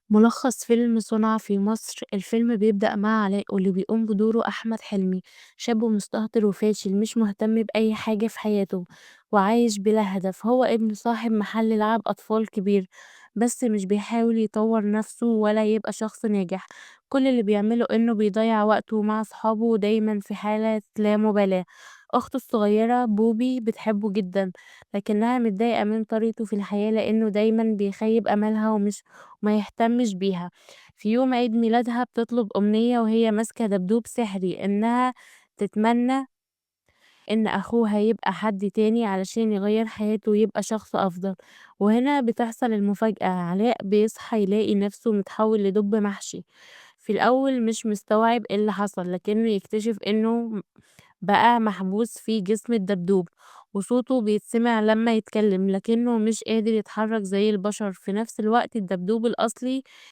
ملخص فيلم صنع في مصر. الفيلم بيبدأ مع علاء واللي بيقوم بدوره أحمد حلمي، شاب مستهتر وفاشل مش مهتم بأي حاجة في حياته وعايش بلا هدف. هو ابن صاحب محل لعب أطفال كبير، بس مش بيحاول يطور نفسه ولا يبقى شخص ناجح. كل اللي بيعمله إنه بيضيع وقته مع صحابه ودايما في حالة لا مبالاة. أخته الصغيرة بوبي بتحبه جدا، لكنها متضايقة من طريقته في الحياة لأنه دايما بيخيب أملها وما يهتمش بيها. في يوم عيد ميلادها بتطلب أمنية وهي ماسكة دبدوب سحري، إنها تتمنى إن أخوها يبقى حد تاني علشان يغير حياته ويبقى شخص أفضل. وهنا بتحصل المفاجأة، علاء بيصحى يلاقي نفسه متحول لدب محشي. في الأول مش مستوعب ايه اللي حصل، لكنه يكتشف إنه بقى محبوس في جسم الدبدوب، وصوته بيتسمع لما يتكلم لكنه مش قادر يتحرك زي البشر. في نفس الوقت الدبدوب الأصلي